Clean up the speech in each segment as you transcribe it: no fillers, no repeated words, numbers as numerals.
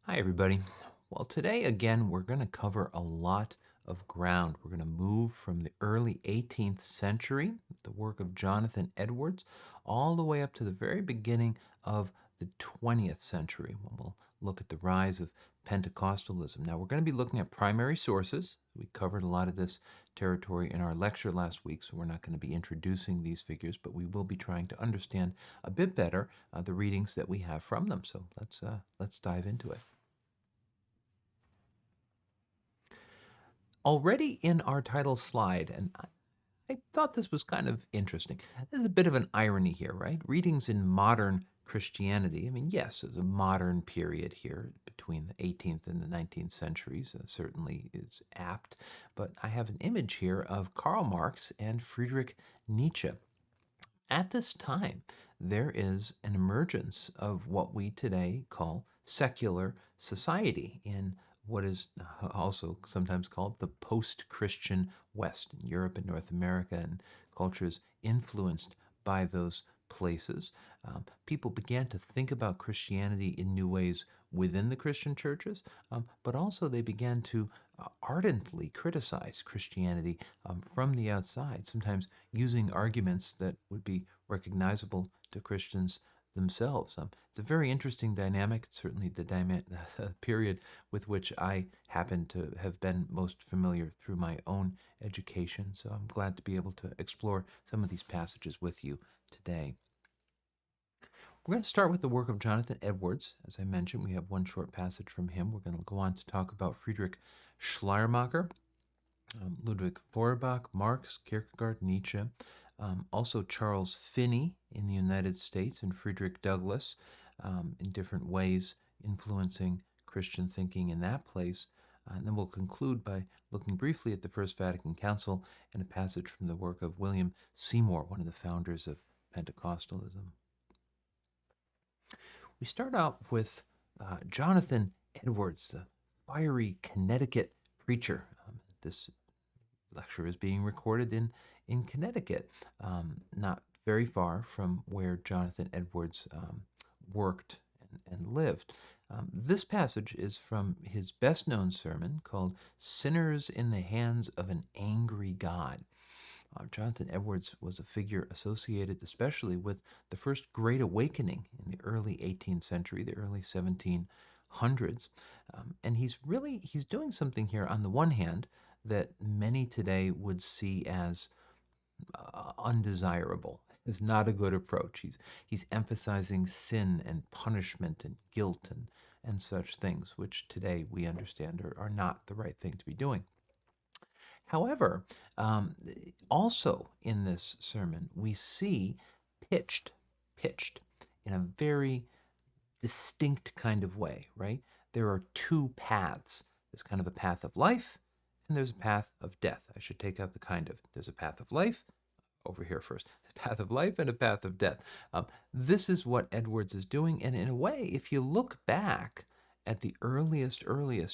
Hi, everybody. Well, today again, we're going to cover a lot of ground. We're going to move from the early 18th century, the work of Jonathan Edwards, all the way up to the very beginning of the 20th century, when we'll look at the rise of Pentecostalism. Now, we're going to be looking at primary sources. We covered a lot of this territory in our lecture last week, so we're not going to be introducing these figures, but we will be trying to understand a bit better the readings that we have from them. So let's dive into it. Already in our title slide, and I thought this was kind of interesting. There's a bit of an irony here, right? Readings in modern Christianity. I mean, yes, there's a modern period here between the 18th and the 19th centuries, certainly is apt. But I have an image here of Karl Marx and Friedrich Nietzsche. At this time, there is an emergence of what we today call secular society in what is also sometimes called the post-Christian West, in Europe and North America, and cultures influenced by those places. People began to think about Christianity in new ways within the Christian churches, but also they began to ardently criticize Christianity from the outside, sometimes using arguments that would be recognizable to Christians themselves. It's a very interesting dynamic. It's certainly the period with which I happen to have been most familiar through my own education. So I'm glad to be able to explore some of these passages with you today. We're going to start with the work of Jonathan Edwards. As I mentioned, we have one short passage from him. We're going to go on to talk about Friedrich Schleiermacher, Ludwig Feuerbach, Marx, Kierkegaard, Nietzsche, also Charles Finney in the United States, and Frederick Douglass in different ways influencing Christian thinking in that place. And then we'll conclude by looking briefly at the First Vatican Council and a passage from the work of William Seymour, one of the founders of Pentecostalism. We start out with Jonathan Edwards, the fiery Connecticut preacher. This lecture is being recorded in Connecticut, not very far from where Jonathan Edwards worked and lived. This passage is from his best known sermon called Sinners in the Hands of an Angry God. Jonathan Edwards was a figure associated especially with the first Great Awakening in the early 18th century, the early 1700s. And he's doing something here on the one hand that many today would see as undesirable, is not a good approach. He's emphasizing sin and punishment and guilt and such things, which today we understand are not the right thing to be doing. However, also in this sermon, we see pitched, pitched in a very distinct kind of way, right? There are two paths. There's kind of a path of life, and there's a path of death. I should take out the kind of. There's a path of life, over here first. A path of life and a path of death. This is what Edwards is doing, and in a way, if you look back at the earliest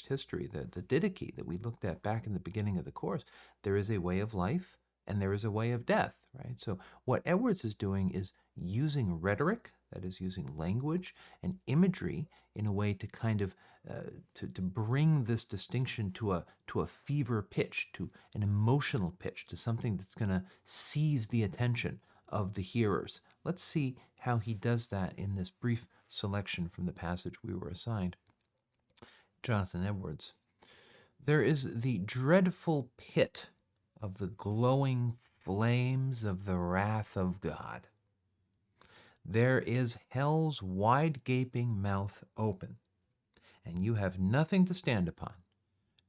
history, the Didache that we looked at back in the beginning of the course, there is a way of life and there is a way of death, right? So what Edwards is doing is using rhetoric, that is using language and imagery in a way to kind of to bring this distinction to a fever pitch, to an emotional pitch, to something that's going to seize the attention of the hearers. Let's see how he does that in this brief selection from the passage we were assigned. Jonathan Edwards. There is the dreadful pit of the glowing flames of the wrath of God. There is hell's wide gaping mouth open, and you have nothing to stand upon,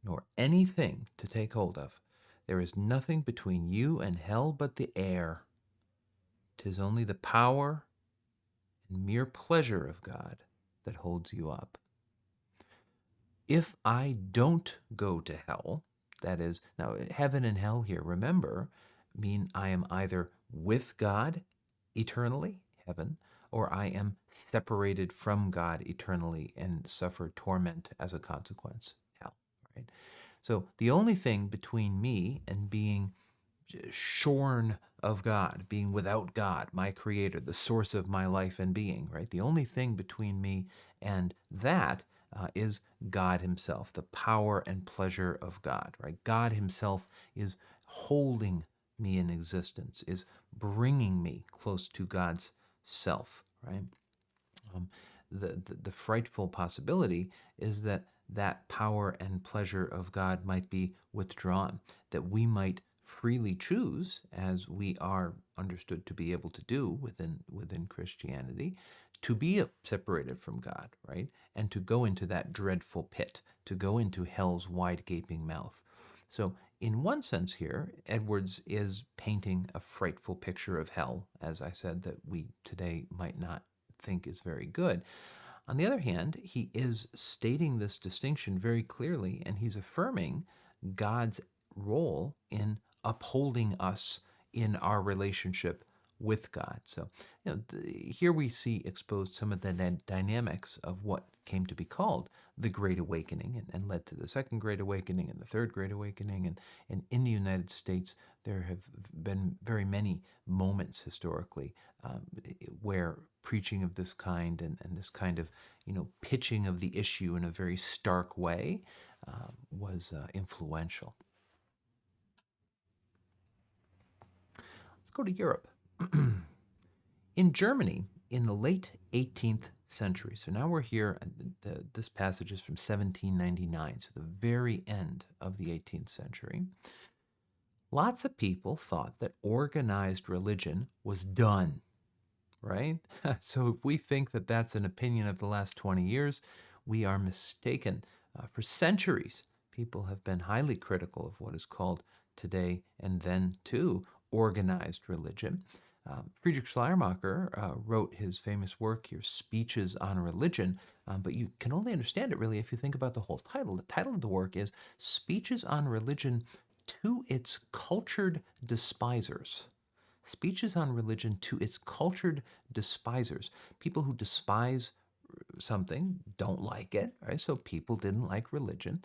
nor anything to take hold of. There is nothing between you and hell but the air. 'Tis only the power and mere pleasure of God that holds you up. If I don't go to hell, that is, now heaven and hell here, remember, mean I am either with God eternally, heaven, or I am separated from God eternally and suffer torment as a consequence, hell, right? So the only thing between me and being shorn of God, being without God, my creator, the source of my life and being, right? The only thing between me and that is God himself, the power and pleasure of God, right? God himself is holding me in existence, is bringing me close to God's self, right? Um, the frightful possibility is that that power and pleasure of God might be withdrawn, that we might freely choose, as we are understood to be able to do within Christianity, to be separated from God, right? And to go into that dreadful pit, to go into hell's wide gaping mouth. So, in one sense, here, Edwards is painting a frightful picture of hell, as I said, that we today might not think is very good. On the other hand, he is stating this distinction very clearly, and he's affirming God's role in upholding us in our relationship with God. So, here we see exposed some of the dynamics of what came to be called the Great Awakening, and led to the Second Great Awakening and the Third Great Awakening. And in the United States, there have been very many moments historically where preaching of this kind and this kind of pitching of the issue in a very stark way was influential. Let's go to Europe. In Germany, in the late 18th century, so now we're here, this passage is from 1799, so the very end of the 18th century, lots of people thought that organized religion was done, right? So if we think that that's an opinion of the last 20 years, we are mistaken. For centuries, people have been highly critical of what is called today and then too organized religion. Friedrich Schleiermacher wrote his famous work here, Speeches on Religion, but you can only understand it really if you think about the whole title. The title of the work is Speeches on Religion to its Cultured Despisers. Speeches on religion to its cultured despisers. People who despise something don't like it, right? So people didn't like religion,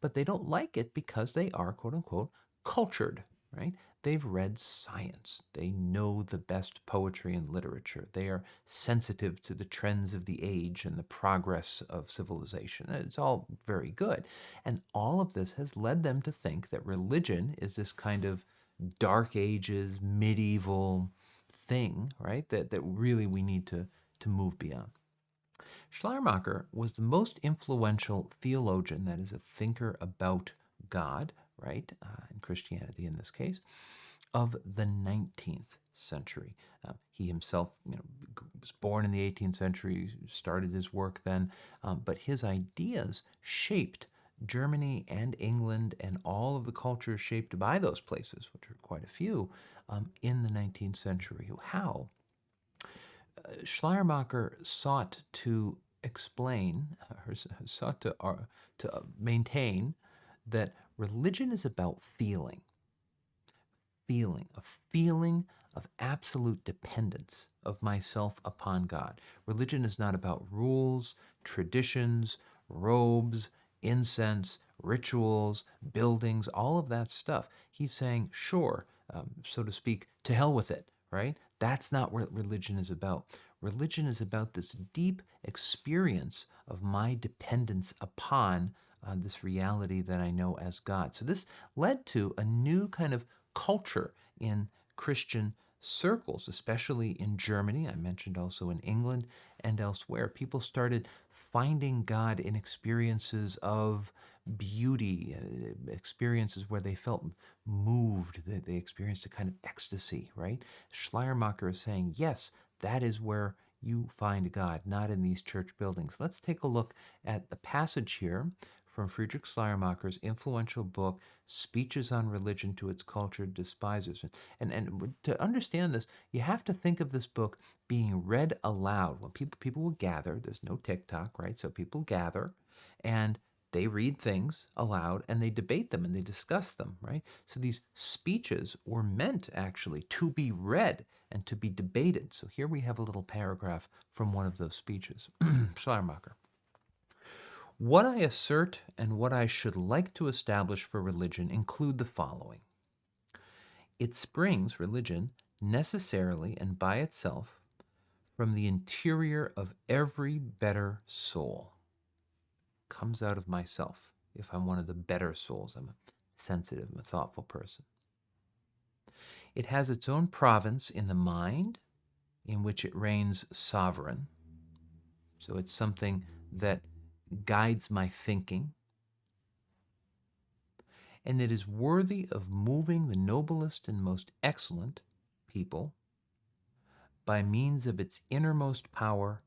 but they don't like it because they are, quote unquote, cultured, right? They've read science. They know the best poetry and literature. They are sensitive to the trends of the age and the progress of civilization. It's all very good. And all of this has led them to think that religion is this kind of dark ages, medieval thing, right? That really we need to move beyond. Schleiermacher was the most influential theologian, that is, a thinker about God, right, in Christianity in this case, of the 19th century. He himself, was born in the 18th century, started his work then, but his ideas shaped Germany and England and all of the cultures shaped by those places, which are quite a few, in the 19th century. How? Schleiermacher sought to explain, or sought to maintain that religion is about a feeling of absolute dependence of myself upon God. Religion is not about rules, traditions, robes, incense, rituals, buildings, all of that stuff. He's saying, sure, so to speak, to hell with it, right? That's not what religion is about. Religion is about this deep experience of my dependence upon this reality that I know as God. So this led to a new kind of culture in Christian circles, especially in Germany. I mentioned also in England and elsewhere. People started finding God in experiences of beauty, experiences where they felt moved, that they experienced a kind of ecstasy, right? Schleiermacher is saying, yes, that is where you find God, not in these church buildings. Let's take a look at the passage here from Friedrich Schleiermacher's influential book, Speeches on Religion to Its Cultured Despisers. And to understand this, you have to think of this book being read aloud. When people will gather, there's no TikTok, right? So people gather and they read things aloud and they debate them and they discuss them, right? So these speeches were meant actually to be read and to be debated. So here we have a little paragraph from one of those speeches. Schleiermacher. What I assert and what I should like to establish for religion include the following. It springs, religion, necessarily and by itself from the interior of every better soul. comes out of myself. If I'm one of the better souls, I'm a sensitive, I'm a thoughtful person. It has its own province in the mind, in which it reigns sovereign. So it's something that guides my thinking. And it is worthy of moving the noblest and most excellent people by means of its innermost power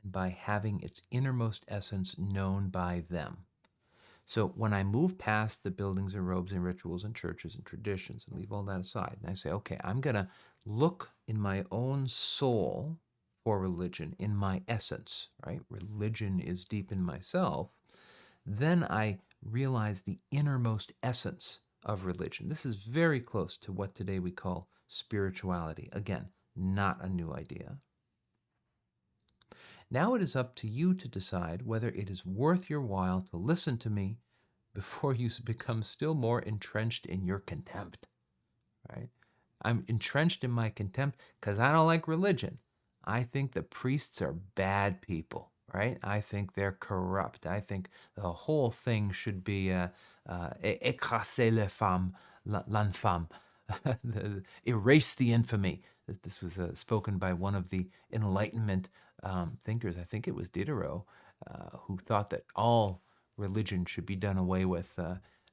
and by having its innermost essence known by them. So when I move past the buildings and robes and rituals and churches and traditions and leave all that aside, and I say, okay, I'm going to look in my own soul for religion, in my essence, right? Religion is deep in myself. Then I realize the innermost essence of religion. This is very close to what today we call spirituality. Again, not a new idea. Now it is up to you to decide whether it is worth your while to listen to me before you become still more entrenched in your contempt, right? I'm entrenched in my contempt because I don't like religion. I think the priests are bad people, right? I think they're corrupt. I think the whole thing should be écraser les femmes, l'infâme, erase the infamy. This was spoken by one of the Enlightenment thinkers. I think it was Diderot, who thought that all religion should be done away with.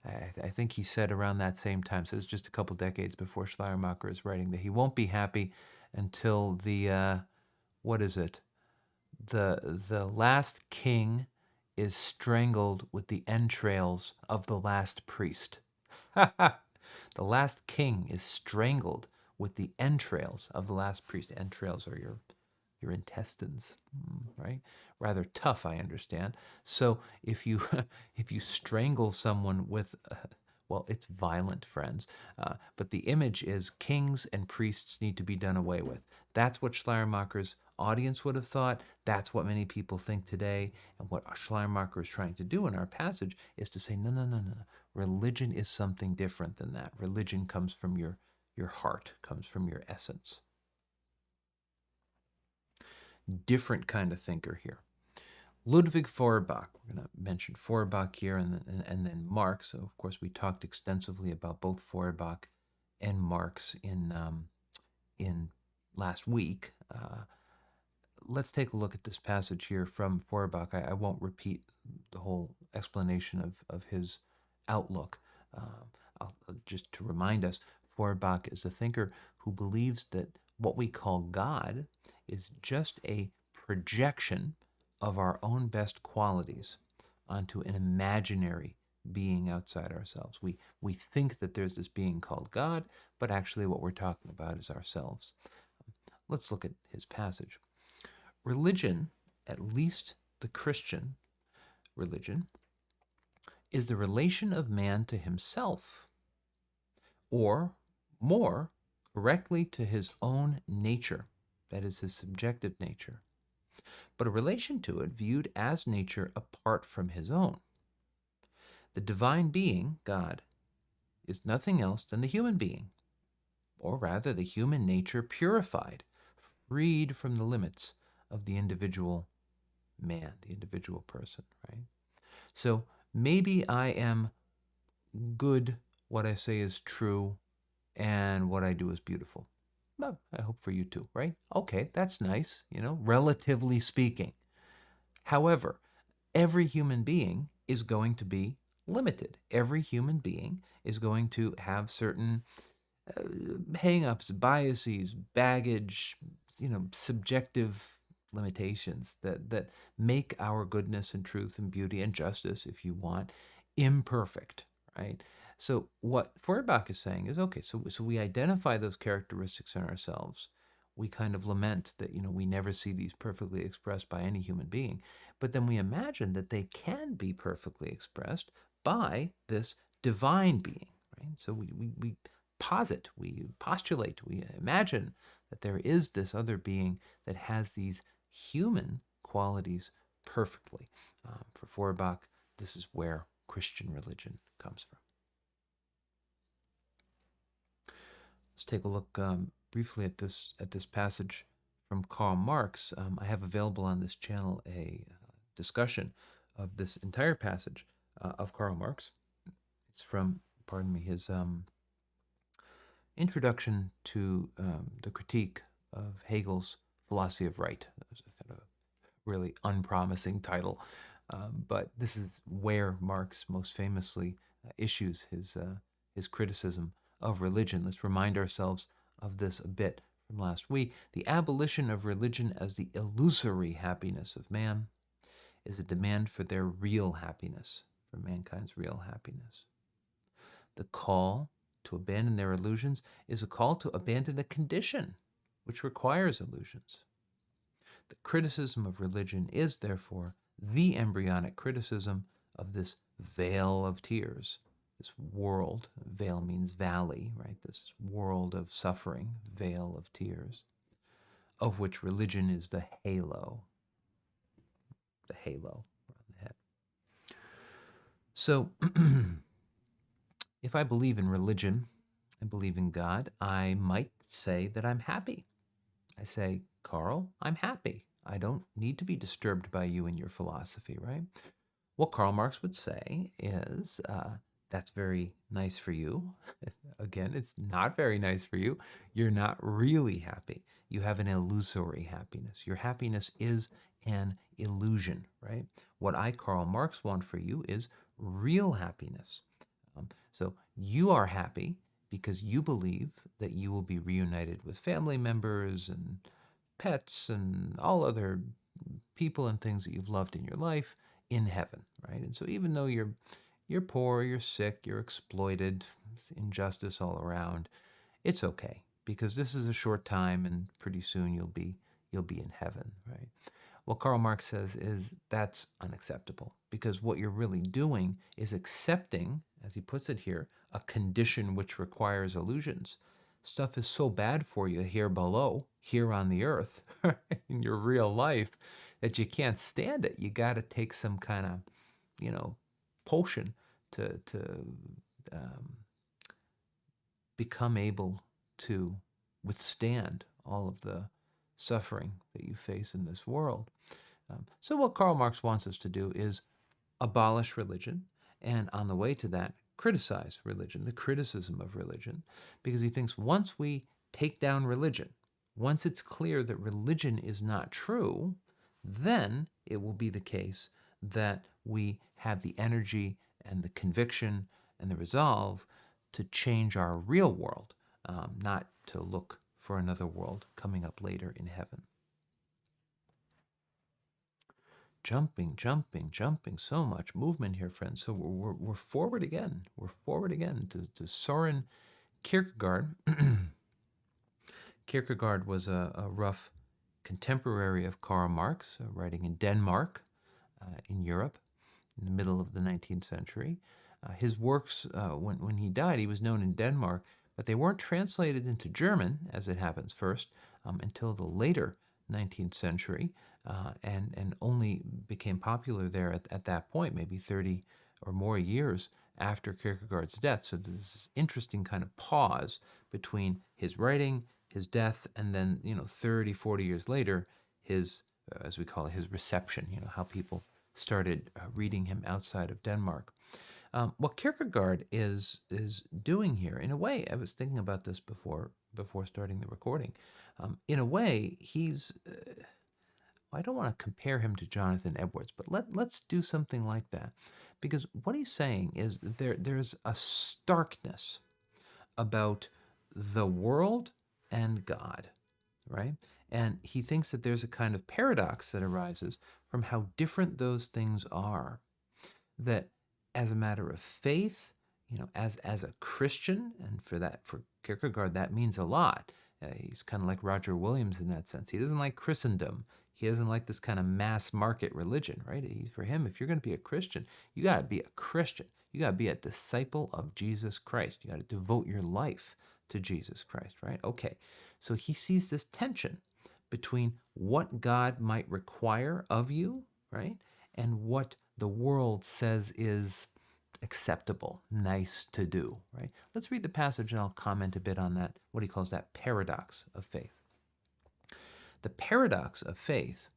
I think he said around that same time, so it's just a couple decades before Schleiermacher is writing, that he won't be happy until the, what is it? The last king is strangled with the entrails of the last priest. The last king is strangled with the entrails of the last priest. Entrails are your intestines, right? Rather tough, I understand. So if you if you strangle someone with, well, it's violent, friends. But the image is kings and priests need to be done away with. That's what Schleiermacher's audience would have thought. That's what many people think today. And what Schleiermacher is trying to do in our passage is to say, no, no, no, no. Religion is something different than that. Religion comes from your heart, comes from your essence. Different kind of thinker here. Ludwig Feuerbach. We're going to mention Feuerbach here and then Marx. So, of course, we talked extensively about both Feuerbach and Marx in last week. Let's take a look at this passage here from Feuerbach. I won't repeat the whole explanation of his outlook. Just to remind us, Feuerbach is a thinker who believes that what we call God is just a projection of our own best qualities onto an imaginary being outside ourselves. We think that there's this being called God, but actually what we're talking about is ourselves. Let's look at his passage. Religion, at least the Christian religion, is the relation of man to himself, or more correctly to his own nature, that is his subjective nature, but a relation to it viewed as nature apart from his own. The divine being, God, is nothing else than the human being, or rather the human nature purified, freed from the limits of the individual man, the individual person, right? So maybe I am good, what I say is true, and what I do is beautiful. Well, I hope for you too, right? Okay, that's nice, relatively speaking. However, every human being is going to be limited. Every human being is going to have certain hang-ups, biases, baggage, subjective limitations that make our goodness and truth and beauty and justice, if you want, imperfect, right? So what Feuerbach is saying is, okay, so we identify those characteristics in ourselves. We kind of lament that, we never see these perfectly expressed by any human being, but then we imagine that they can be perfectly expressed by this divine being, right? So we posit, we postulate, we imagine that there is this other being that has these human qualities perfectly. For Feuerbach, this is where Christian religion comes from. Let's take a look briefly at this passage from Karl Marx. I have available on this channel a discussion of this entire passage of Karl Marx. It's from, pardon me, his introduction to the critique of Hegel's philosophy of right. It's a kind of really unpromising title, but this is where Marx most famously issues his criticism of religion. Let's remind ourselves of this a bit from last week. The abolition of religion as the illusory happiness of man is a demand for their real happiness, for mankind's real happiness. The call to abandon their illusions is a call to abandon a condition which requires illusions. The criticism of religion is, therefore, the embryonic criticism of this vale of tears, this world. Vale means valley, right? This world of suffering, vale of tears, of which religion is the halo around the head. So, if I believe in religion, I believe in God, I might say that I'm happy. I say, Karl, I'm happy. I don't need to be disturbed by you and your philosophy, right? What Karl Marx would say is, that's very nice for you. Again, it's not very nice for you. You're not really happy. You have an illusory happiness. Your happiness is an illusion, right? What I, Karl Marx, want for you is real happiness. So you are happy because you believe that you will be reunited with family members and pets and all other people and things that you've loved in your life in heaven, right? And so even though you're poor, you're sick, you're exploited, injustice all around, it's okay because this is a short time and pretty soon you'll be in heaven, right? What Karl Marx says is that's unacceptable because what you're really doing is accepting, as he puts it here, a condition which requires illusions. Stuff is so bad for you here below, here on the earth, in your real life, that you can't stand it. You got to take some kind of, potion to become able to withstand all of the suffering that you face in this world. So what Karl Marx wants us to do is abolish religion, and on the way to that, criticize religion, the criticism of religion, because he thinks once we take down religion, once it's clear that religion is not true, then it will be the case that we have the energy and the conviction and the resolve to change our real world, not to look for another world coming up later in heaven. Jumping, so much movement here, friends. So we're forward again. We're forward again to Søren Kierkegaard. Kierkegaard was a rough contemporary of Karl Marx, writing in Denmark, in Europe, in the middle of the 19th century. His works, when he died, he was known in Denmark, but they weren't translated into German, as it happens first, until the later 19th century, and only became popular there at that point, maybe 30 or more years after Kierkegaard's death. So there's this interesting kind of pause between his writing, his death, and then 30, 40 years later, his, as we call it, his reception, how people started reading him outside of Denmark. What Kierkegaard is doing here, in a way, I was thinking about this before starting the recording. In a way, he's I don't want to compare him to Jonathan Edwards, but let's do something like that, because what he's saying is there's a starkness about the world and God, right? And he thinks that there's a kind of paradox that arises from how different those things are. That as a matter of faith, as a Christian, and for Kierkegaard, that means a lot. He's kind of like Roger Williams in that sense. He doesn't like Christendom. He doesn't like this kind of mass market religion, right? For him, if you're going to be a Christian, you got to be a Christian. You got to be a disciple of Jesus Christ. You got to devote your life to Jesus Christ, right? Okay. So he sees this tension between what God might require of you, right? And what the world says is acceptable, nice to do, right? Let's read the passage and I'll comment a bit on that, what he calls that paradox of faith. The paradox of faith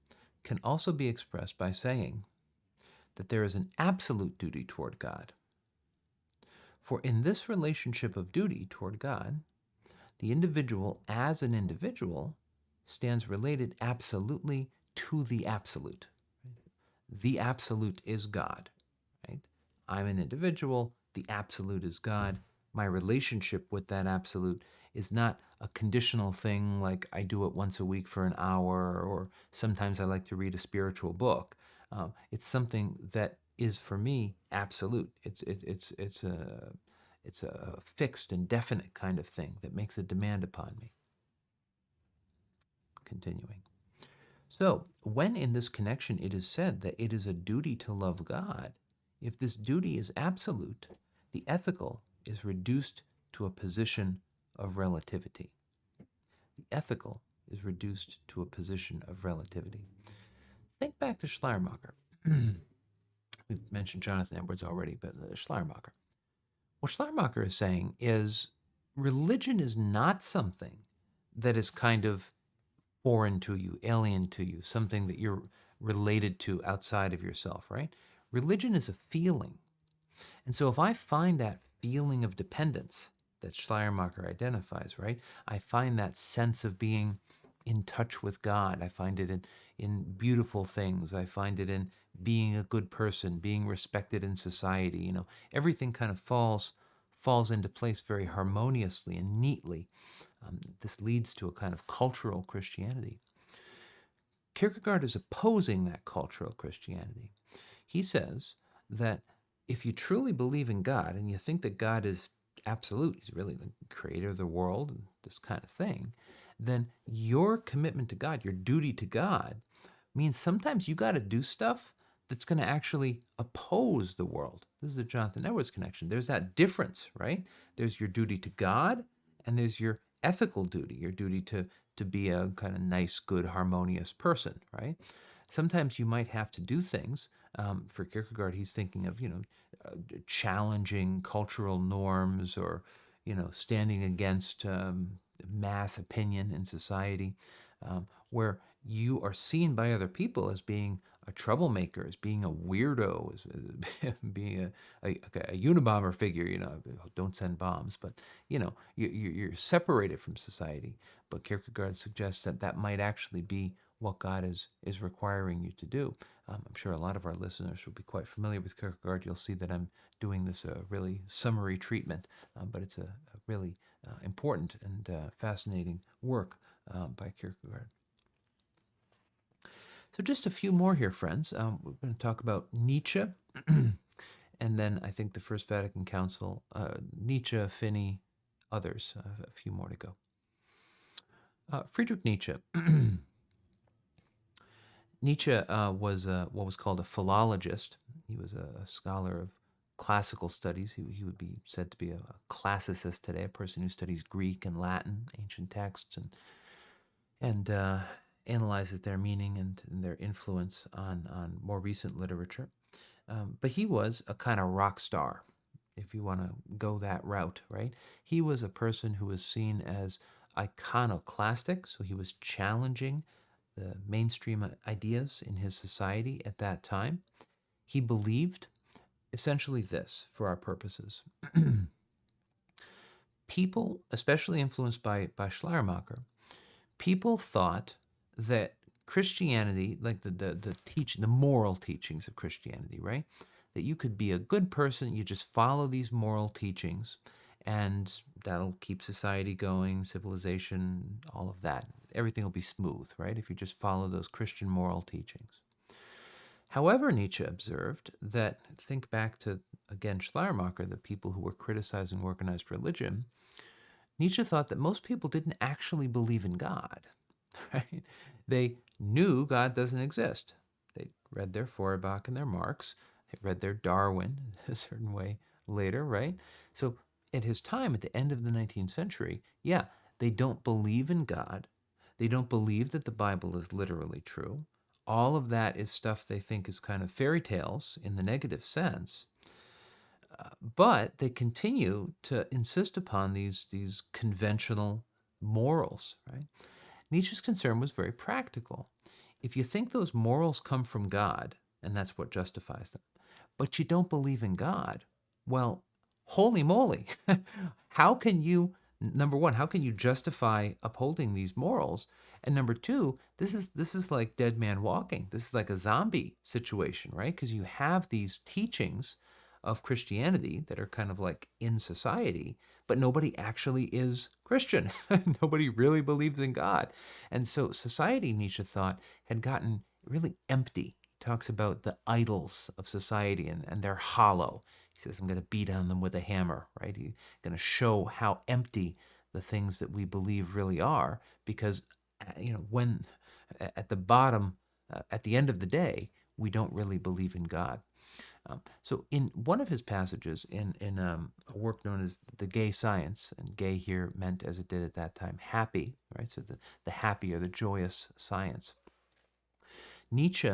can also be expressed by saying that there is an absolute duty toward God. For in this relationship of duty toward God, the individual as an individual stands related absolutely to the absolute. The absolute is God, right? I'm an individual, the absolute is God. My relationship with that absolute is not a conditional thing like I do it once a week for an hour, or sometimes I like to read a spiritual book. It's something that is for me absolute. It's a fixed and definite kind of thing that makes a demand upon me. Continuing. So, when in this connection it is said that it is a duty to love God, if this duty is absolute, the ethical is reduced to a position of relativity. The ethical is reduced to a position of relativity. Think back to Schleiermacher. We've mentioned Jonathan Edwards already, but Schleiermacher. What Schleiermacher is saying is religion is not something that is kind of foreign to you, alien to you, something that you're related to outside of yourself, right? Religion is a feeling. And so if I find that feeling of dependence that Schleiermacher identifies, right? I find that sense of being in touch with God. I find it in beautiful things. I find it in being a good person, being respected in society. You know, everything kind of falls into place very harmoniously and neatly. This leads to a kind of cultural Christianity. Kierkegaard is opposing that cultural Christianity. He says that if you truly believe in God and you think that God is absolute, he's really the creator of the world and this kind of thing, then your commitment to God, your duty to God, means sometimes you got to do stuff that's going to actually oppose the world. This is the Jonathan Edwards connection. There's that difference, right? There's your duty to God, and there's your ethical duty, your duty to be a kind of nice, good, harmonious person, right? Sometimes you might have to do things. For Kierkegaard, he's thinking of, challenging cultural norms, or, standing against mass opinion in society, where you are seen by other people as being a troublemaker, as being a weirdo, as being a Unabomber figure. Don't send bombs, but you're separated from society. But Kierkegaard suggests that that might actually be what God is requiring you to do. I'm sure a lot of our listeners will be quite familiar with Kierkegaard. You'll see that I'm doing this really summary treatment, but it's a really important and fascinating work by Kierkegaard. So just a few more here, friends. We're going to talk about Nietzsche, and then I think the First Vatican Council, Nietzsche, Finney, others. A few more to go. Friedrich Nietzsche. Nietzsche was what was called a philologist. He was a scholar of classical studies. He would be said to be a classicist today, a person who studies Greek and Latin, ancient texts, and analyzes their meaning and their influence on more recent literature. But he was a kind of rock star, if you want to go that route, right? He was a person who was seen as iconoclastic, so he was challenging the mainstream ideas in his society at that time. He believed essentially this, for our purposes. People, especially influenced by Schleiermacher, people thought that Christianity, like the moral teachings of Christianity, right? That you could be a good person, you just follow these moral teachings, and that'll keep society going, civilization, all of that. Everything will be smooth, right? If you just follow those Christian moral teachings. However, Nietzsche observed that, think back to, again, Schleiermacher, the people who were criticizing organized religion, Nietzsche thought that most people didn't actually believe in God, right? They knew God doesn't exist. They read their Feuerbach and their Marx. They read their Darwin a certain way later, right? So at his time, at the end of the 19th century, yeah, they don't believe in God. They don't believe that the Bible is literally true. All of that is stuff they think is kind of fairy tales in the negative sense. But they continue to insist upon these conventional morals, right? Nietzsche's concern was very practical. If you think those morals come from God, and that's what justifies them. But you don't believe in God. Well, holy moly. How can you, number one, how can you justify upholding these morals? And number two, this is like dead man walking. This is like a zombie situation, right? Because you have these teachings of Christianity that are kind of like in society, but nobody actually is Christian. Nobody really believes in God. And so society, Nietzsche thought, had gotten really empty. He talks about the idols of society, and they're hollow. He says, I'm going to beat on them with a hammer, right? He's going to show how empty the things that we believe really are, because, when at the bottom, at the end of the day, we don't really believe in God. So in one of his passages in a work known as The Gay Science, and gay here meant, as it did at that time, happy, right? So the happy or the joyous science. Nietzsche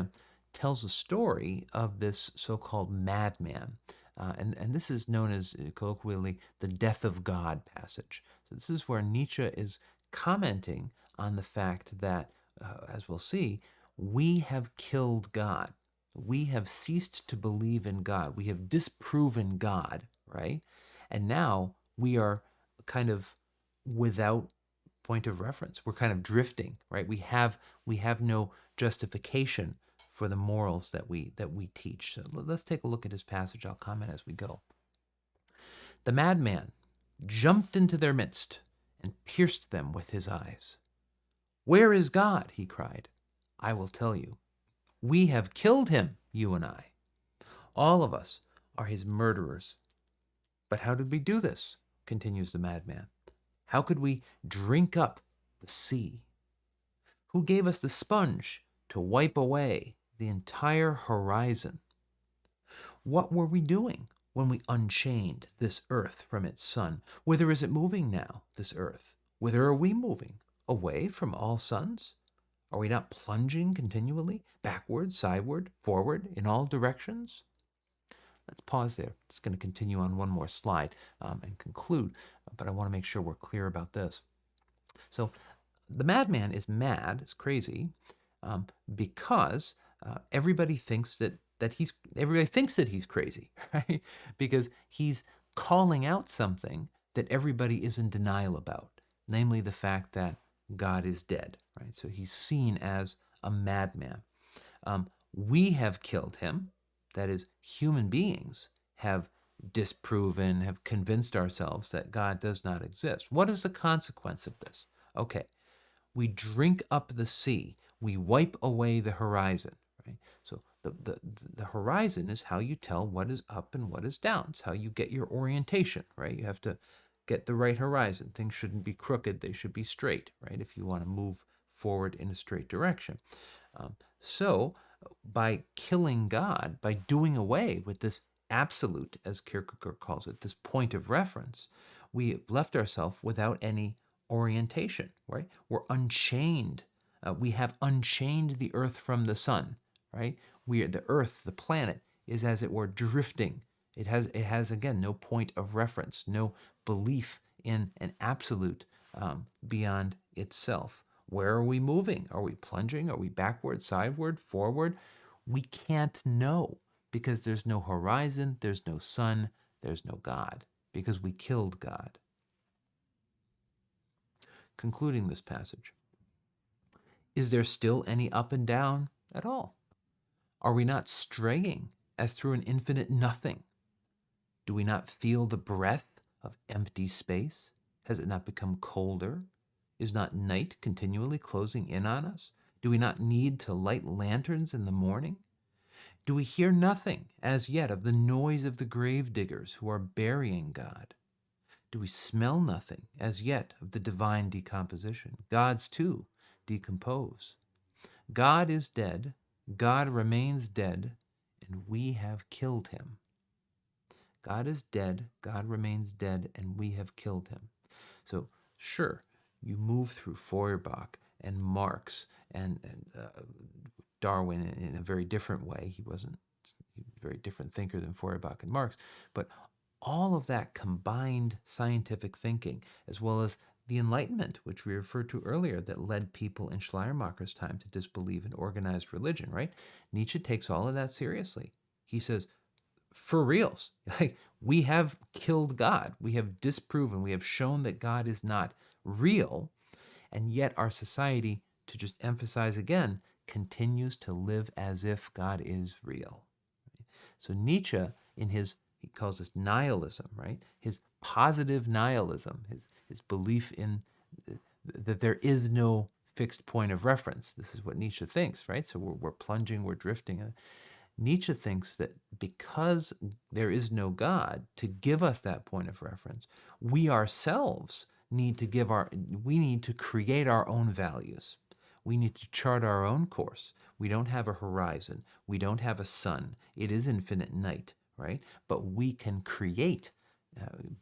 tells a story of this so-called madman. And this is known as, colloquially, the death of God passage. So this is where Nietzsche is commenting on the fact that, as we'll see, we have killed God. We have ceased to believe in God. We have disproven God, right? And now we are kind of without point of reference. We're kind of drifting, right? We have no justification for the morals that we teach. So let's take a look at his passage. I'll comment as we go. The madman jumped into their midst and pierced them with his eyes. Where is God? He cried. I will tell you. We have killed him, you and I. All of us are his murderers. But how did we do this? Continues the madman. How could we drink up the sea? Who gave us the sponge to wipe away the entire horizon? What were we doing when we unchained this earth from its sun? Whither is it moving now, this earth? Whither are we moving? Away from all suns? Are we not plunging continually, backward, sideward, forward, in all directions? Let's pause there. It's going to continue on one more slide and conclude, but I want to make sure we're clear about this. So the madman is mad, is crazy, because everybody thinks that he's crazy, right? Because he's calling out something that everybody is in denial about, namely the fact that God is dead, right? So he's seen as a madman. We have killed him. That is, human beings have disproven, have convinced ourselves that God does not exist. What is the consequence of this? Okay, we drink up the sea. We wipe away the horizon, right? So the horizon is how you tell what is up and what is down. It's how you get your orientation, right? You have to get the right horizon. Things shouldn't be crooked. They should be straight, right? If you want to move forward in a straight direction. So by killing God, by doing away with this absolute, as Kierkegaard calls it, this point of reference, we have left ourselves without any orientation, right? We're unchained. We have unchained the earth from the sun, right? The earth, the planet, is as it were drifting. It has again no point of reference, no belief in an absolute beyond itself. Where are we moving? Are we plunging? Are we backward, sideward, forward? We can't know because there's no horizon, there's no sun, there's no God, because we killed God. Concluding this passage, is there still any up and down at all? Are we not straying as through an infinite nothing? Do we not feel the breath of empty space? Has it not become colder? Is not night continually closing in on us? Do we not need to light lanterns in the morning? Do we hear nothing as yet of the noise of the grave diggers who are burying God? Do we smell nothing as yet of the divine decomposition? Gods, too, decompose. God is dead, God remains dead, and we have killed him. God is dead, God remains dead, and we have killed him. So, sure, you move through Feuerbach and Marx and Darwin in a very different way. He was a very different thinker than Feuerbach and Marx, but all of that combined scientific thinking, as well as the Enlightenment, which we referred to earlier, that led people in Schleiermacher's time to disbelieve in organized religion, right? Nietzsche takes all of that seriously. He says, for reals, like, we have killed God. We have disproven, we have shown that God is not real, and yet our society, to just emphasize again, continues to live as if God is real. So Nietzsche, he calls this nihilism, right? His positive nihilism, his belief in that there is no fixed point of reference. This is what Nietzsche thinks, right? So we're plunging, we're drifting. Nietzsche thinks that because there is no God to give us that point of reference, we ourselves need to create our own values. We need to chart our own course. We don't have a horizon. We don't have a sun. It is infinite night, right? But we can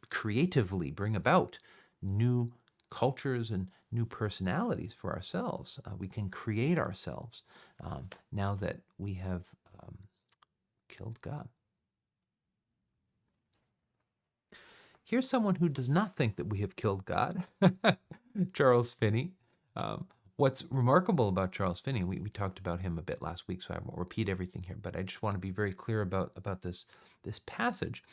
creatively bring about new cultures and new personalities for ourselves. We can create ourselves now that we have killed God. Here's someone who does not think that we have killed God, Charles Finney. What's remarkable about Charles Finney, we talked about him a bit last week, so I won't repeat everything here, but I just want to be very clear about this passage.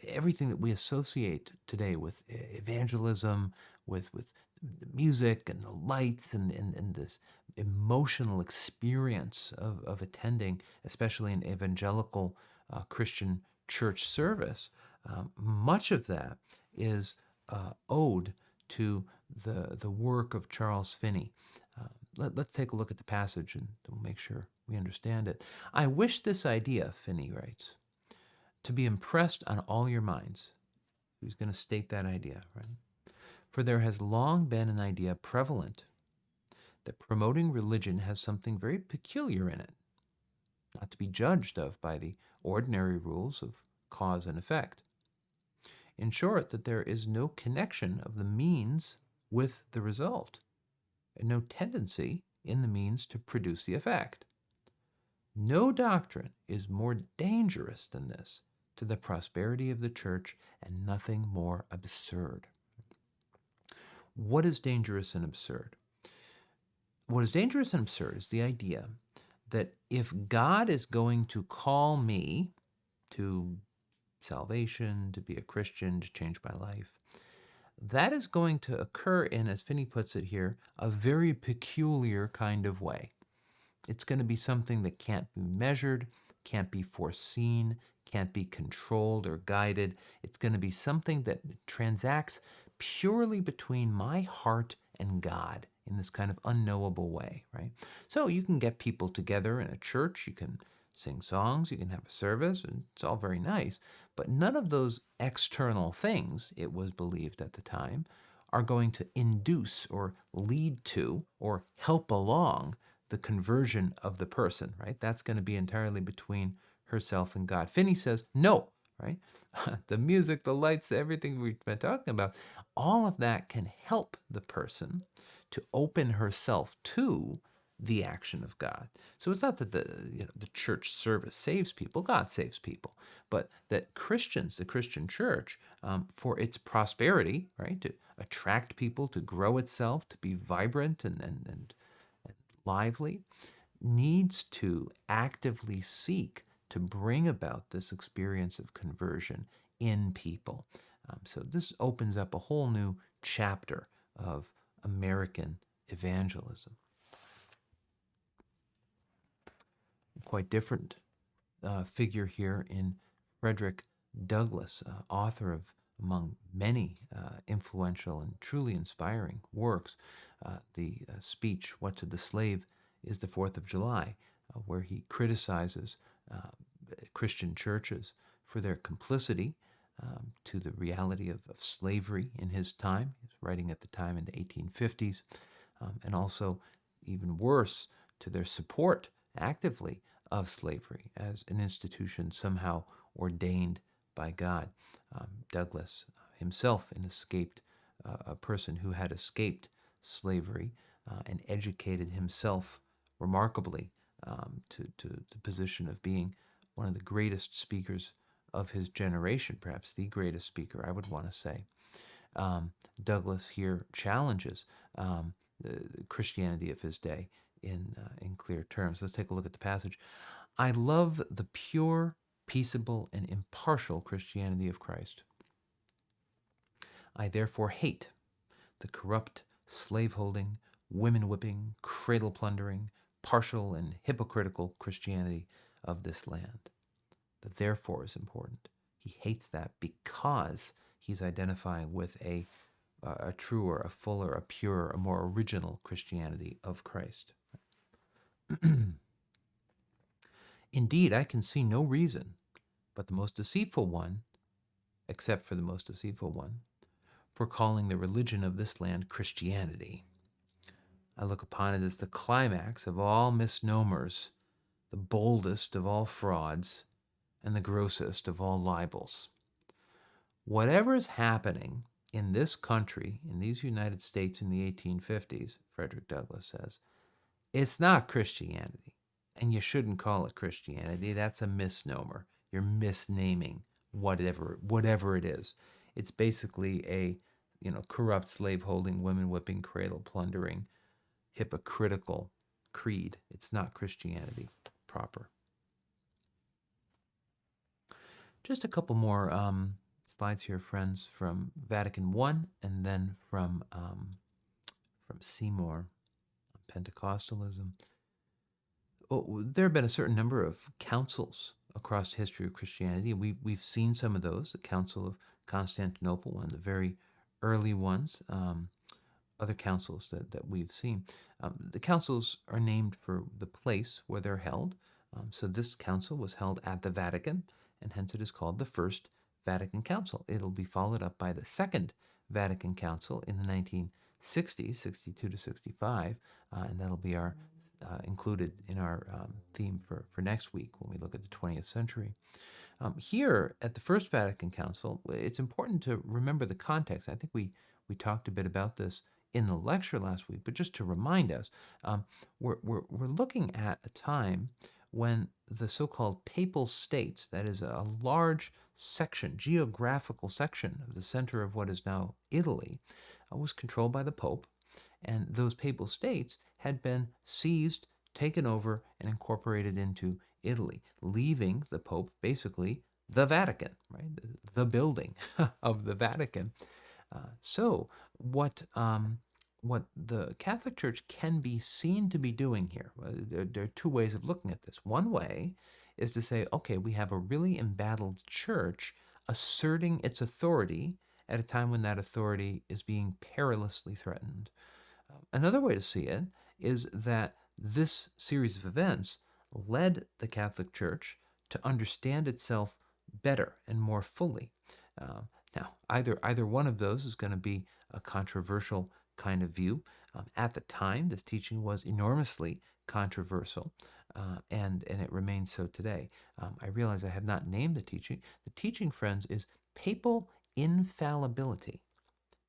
Everything that we associate today with evangelism, with the music and the lights and this emotional experience of attending, especially an evangelical Christian church service, much of that is owed to the work of Charles Finney. Let's take a look at the passage and we'll make sure we understand it. I wish this idea, Finney writes, to be impressed on all your minds. He's going to state that idea, right? For there has long been an idea prevalent that promoting religion has something very peculiar in it, not to be judged of by the ordinary rules of cause and effect. In short, that there is no connection of the means with the result, and no tendency in the means to produce the effect. No doctrine is more dangerous than this to the prosperity of the church, and nothing more absurd. What is dangerous and absurd? What is dangerous and absurd is the idea that if God is going to call me to salvation, to be a Christian, to change my life, that is going to occur in, as Finney puts it here, a very peculiar kind of way. It's going to be something that can't be measured, can't be foreseen, can't be controlled or guided. It's going to be something that transacts purely between my heart and God in this kind of unknowable way, right? So you can get people together in a church, you can sing songs, you can have a service, and it's all very nice, but none of those external things, it was believed at the time, are going to induce or lead to or help along the conversion of the person, right? That's going to be entirely between herself and God. Finney says, no, right? The music, the lights, everything we've been talking about, all of that can help the person to open herself to the action of God. So it's not that the church service saves people, God saves people, but that Christians, the Christian church, for its prosperity, right, to attract people, to grow itself, to be vibrant and lively, needs to actively seek to bring about this experience of conversion in people. So this opens up a whole new chapter of American evangelism. Quite different figure here in Frederick Douglass, author of, among many influential and truly inspiring works, the speech, What to the Slave is the 4th of July, where he criticizes Christian churches for their complicity to the reality of slavery in his time. He was writing at the time in the 1850s, and also, even worse, to their support actively of slavery as an institution somehow ordained by God. Douglass himself, a person who had escaped slavery and educated himself remarkably to the position of being one of the greatest speakers of his generation, perhaps the greatest speaker, I would want to say. Douglass here challenges the Christianity of his day in clear terms. Let's take a look at the passage. I love the pure, peaceable, and impartial Christianity of Christ. I therefore hate the corrupt, slaveholding, women whipping, cradle plundering, partial, and hypocritical Christianity of this land. The therefore is important. He hates that because he's identifying with a truer, a fuller, a purer, a more original Christianity of Christ. Indeed, I can see no reason but the most deceitful one, except for the most deceitful one, for calling the religion of this land Christianity. I look upon it as the climax of all misnomers, the boldest of all frauds, and the grossest of all libels. Whatever is happening in this country, in these United States in the 1850s, Frederick Douglass says, it's not Christianity. And you shouldn't call it Christianity. That's a misnomer. You're misnaming whatever it is. It's basically a corrupt, slave-holding, women-whipping, cradle-plundering, hypocritical creed. It's not Christianity proper. Just a couple more slides here, friends, from Vatican I and then from Seymour, Pentecostalism. There have been a certain number of councils across the history of Christianity. We've seen some of those. The Council of Constantinople, one of the very early ones. Other councils that we've seen. The councils are named for the place where they're held. So this council was held at the Vatican, and hence it is called the First Vatican Council. It'll be followed up by the Second Vatican Council in the 1960s, 62 to 65, and that'll be our included in our theme for next week when we look at the 20th century. Here at the First Vatican Council, it's important to remember the context. I think we talked a bit about this in the lecture last week, but just to remind us, we're looking at a time when the so-called papal states, that is a large section, geographical section of the center of what is now Italy, was controlled by the Pope, and those papal states had been seized, taken over, and incorporated into Italy, leaving the Pope basically the Vatican, right? The building of the Vatican. So what the Catholic Church can be seen to be doing here, there are two ways of looking at this. One way is to say, okay, we have a really embattled church asserting its authority at a time when that authority is being perilously threatened. Another way to see it is that this series of events led the Catholic Church to understand itself better and more fully. Now, either one of those is going to be a controversial kind of view. At the time, this teaching was enormously controversial, and it remains so today. I realize I have not named the teaching. The teaching, friends, is papal infallibility.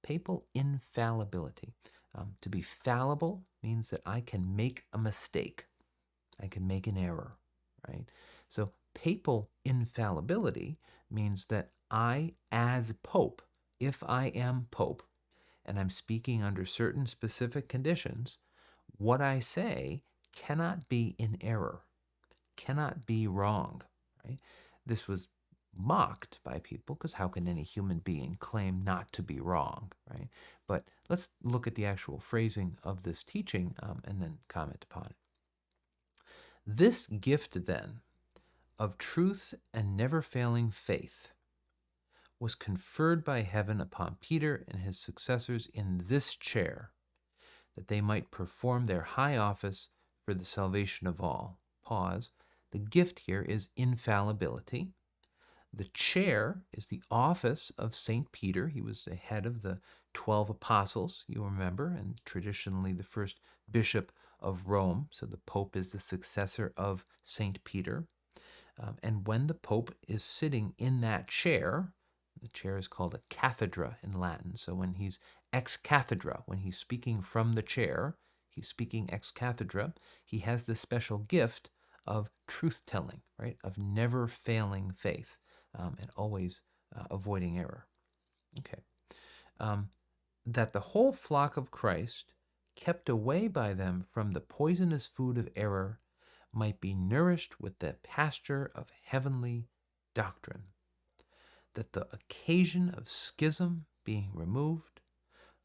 Papal infallibility. To be fallible means that I can make a mistake. I can make an error, right? So papal infallibility means that I, as Pope, if I am Pope, and I'm speaking under certain specific conditions, what I say cannot be in error, cannot be wrong, right? This was mocked by people because how can any human being claim not to be wrong, right? But let's look at the actual phrasing of this teaching and then comment upon it. This gift, then, of truth and never-failing faith was conferred by heaven upon Peter and his successors in this chair, that they might perform their high office for the salvation of all. Pause. The gift here is infallibility. The chair is the office of St. Peter. He was the head of the 12 apostles, you remember, and traditionally the first bishop of Rome. So the Pope is the successor of St. Peter. And when the Pope is sitting in that chair, the chair is called a cathedra in Latin. So when he's ex cathedra, when he's speaking from the chair, he's speaking ex cathedra, he has this special gift of truth-telling, right? Of never failing faith and always avoiding error. Okay. um, that the whole flock of Christ, kept away by them from the poisonous food of error, might be nourished with the pasture of heavenly doctrine, that the occasion of schism being removed,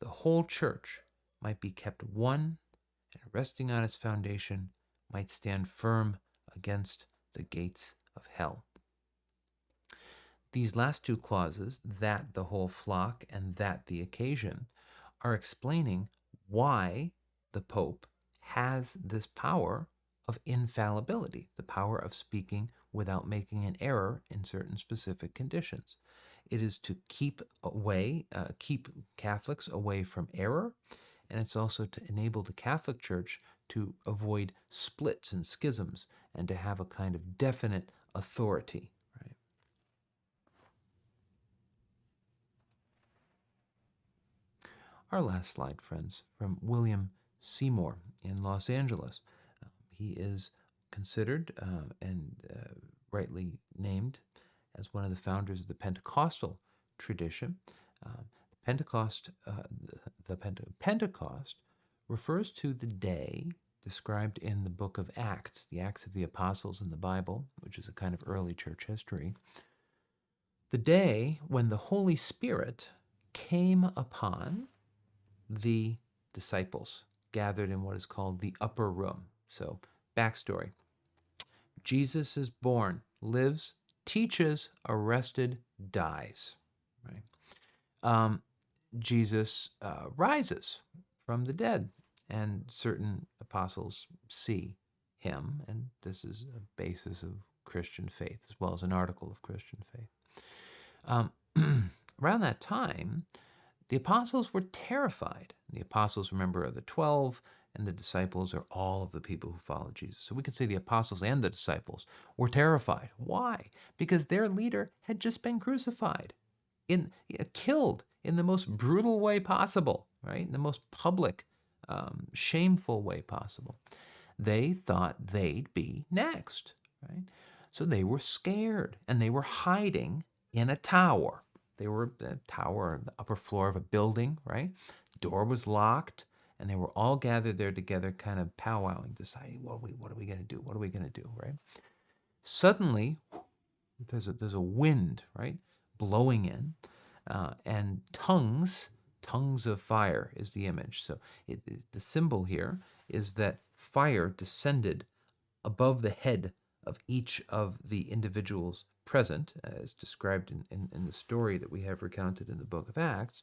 the whole church might be kept one, and resting on its foundation, might stand firm against the gates of hell. These last two clauses, that the whole flock and that the occasion, are explaining why the Pope has this power of infallibility, the power of speaking without making an error in certain specific conditions. It is to keep Catholics away from error, and it's also to enable the Catholic Church to avoid splits and schisms and to have a kind of definite authority. Right? Our last slide, friends, from William Seymour in Los Angeles. He is considered and rightly named as one of the founders of the Pentecostal tradition. Pentecost refers to the day described in the book of Acts, the Acts of the Apostles in the Bible, which is a kind of early church history. The day when the Holy Spirit came upon the disciples gathered in what is called the upper room. So, backstory: Jesus is born, lives, teaches, arrested, dies. Right? Jesus rises from the dead, and certain apostles see him, and this is a basis of Christian faith as well as an article of Christian faith. Around that time, the apostles were terrified. The apostles, remember, are the 12, and the disciples are all of the people who follow Jesus. So we could say the apostles and the disciples were terrified. Why? Because their leader had just been crucified, killed in the most brutal way possible, right? In the most public, shameful way possible. They thought they'd be next, right? So they were scared, and they were hiding in a tower. They were a tower on the upper floor of a building, right? Door was locked, and they were all gathered there together, kind of powwowing, deciding, what are we going to do? What are we going to do, right? Suddenly, there's a wind, right, blowing in, and tongues of fire is the image. So the symbol here is that fire descended above the head of each of the individuals present, as described in the story that we have recounted in the book of Acts.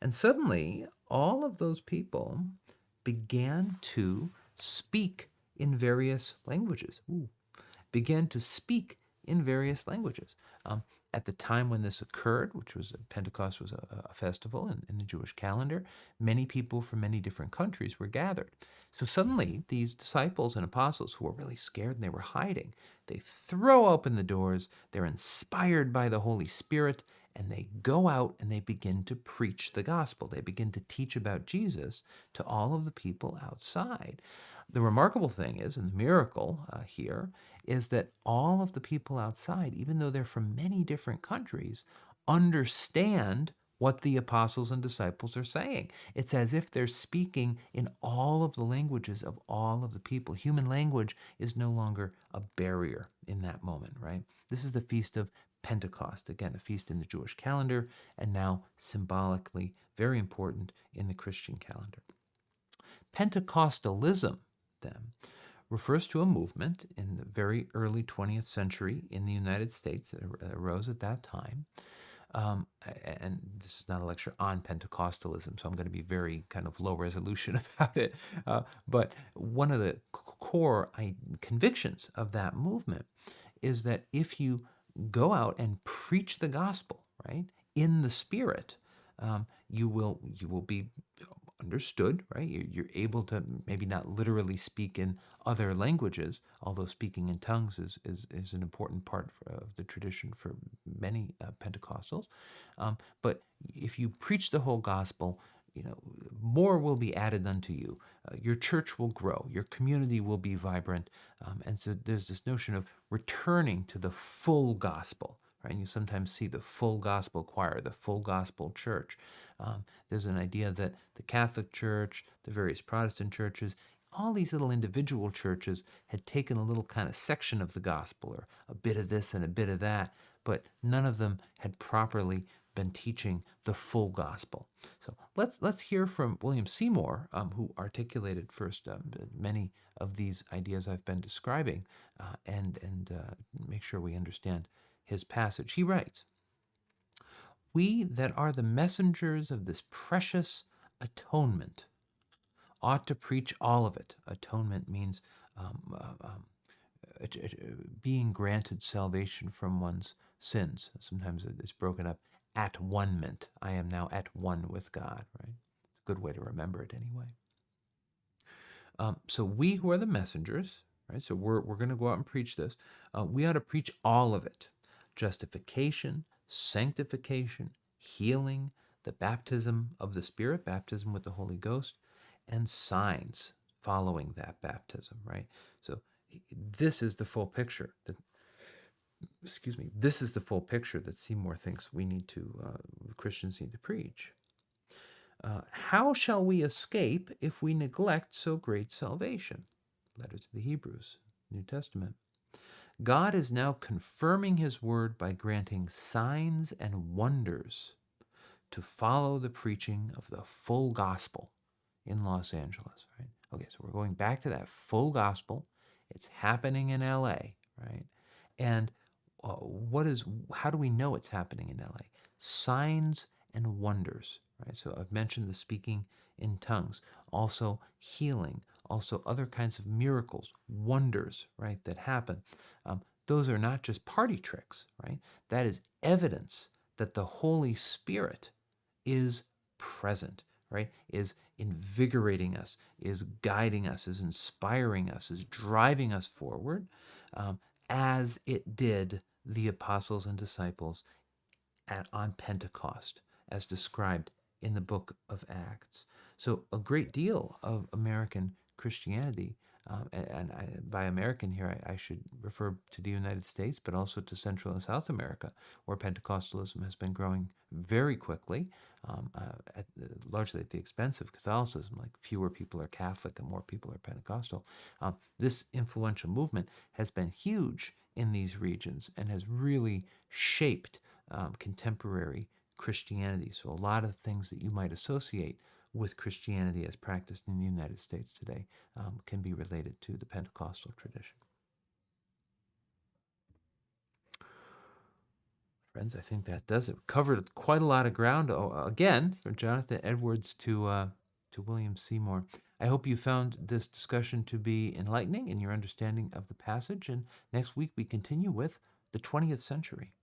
And suddenly, all of those people began to speak in various languages. Began to speak in various languages. At the time when this occurred, which was Pentecost was a festival in the Jewish calendar, many people from many different countries were gathered. So suddenly, these disciples and apostles who were really scared and they were hiding, they throw open the doors, they're inspired by the Holy Spirit, and they go out and they begin to preach the gospel. They begin to teach about Jesus to all of the people outside. The remarkable thing is, and the miracle here, is that all of the people outside, even though they're from many different countries, understand what the apostles and disciples are saying. It's as if they're speaking in all of the languages of all of the people. Human language is no longer a barrier in that moment, right? This is the Feast of Pentecost, again, a feast in the Jewish calendar, and now symbolically very important in the Christian calendar. Pentecostalism, then, refers to a movement in the very early 20th century in the United States that arose at that time. And this is not a lecture on Pentecostalism, so I'm going to be very kind of low resolution about it. But one of the core convictions of that movement is that if you go out and preach the gospel, right, in the Spirit, you will be understood, right? You're able to maybe not literally speak in other languages, although speaking in tongues is an important part of the tradition for many Pentecostals. But if you preach the whole gospel, more will be added unto you. Your church will grow. Your community will be vibrant. And so there's this notion of returning to the full gospel, right? You sometimes see the full gospel choir, the full gospel church. There's an idea that the Catholic Church, the various Protestant churches, all these little individual churches had taken a little kind of section of the gospel, or a bit of this and a bit of that, but none of them had properly been teaching the full gospel. So let's hear from William Seymour, who articulated first many of these ideas I've been describing, and make sure we understand his passage. He writes, "We that are the messengers of this precious atonement ought to preach all of it." Atonement means um, uh, um, being granted salvation from one's sins. Sometimes it's broken up at one-ment. I am now at one with God, right? It's a good way to remember it anyway. So we who are the messengers, right? So we're going to go out and preach this. We ought to preach all of it: justification, sanctification, healing, the baptism of the Spirit, baptism with the Holy Ghost, and signs following that baptism, right? So this is the full picture. This is the full picture that Seymour thinks we need to, Christians need to preach. How shall we escape if we neglect so great salvation? Letter to the Hebrews, New Testament. God is now confirming his word by granting signs and wonders to follow the preaching of the full gospel in Los Angeles, right? Okay, so we're going back to that full gospel. It's happening in LA, right? And how do we know it's happening in LA? Signs and wonders, right? So I've mentioned the speaking in tongues, also healing, also other kinds of miracles, wonders, right, that happen. Those are not just party tricks, right? That is evidence that the Holy Spirit is present, right? Is invigorating us, is guiding us, is inspiring us, is driving us forward, as it did the apostles and disciples on Pentecost, as described in the book of Acts. So a great deal of American Christianity, by American here, I should refer to the United States, but also to Central and South America, where Pentecostalism has been growing very quickly, largely at the expense of Catholicism. Like, fewer people are Catholic and more people are Pentecostal. This influential movement has been huge in these regions and has really shaped contemporary Christianity. So a lot of things that you might associate with Christianity as practiced in the United States today can be related to the Pentecostal tradition. Friends, I think that does it. Covered quite a lot of ground. Again, from Jonathan Edwards to William Seymour. I hope you found this discussion to be enlightening in your understanding of the passage. And next week we continue with the 20th century.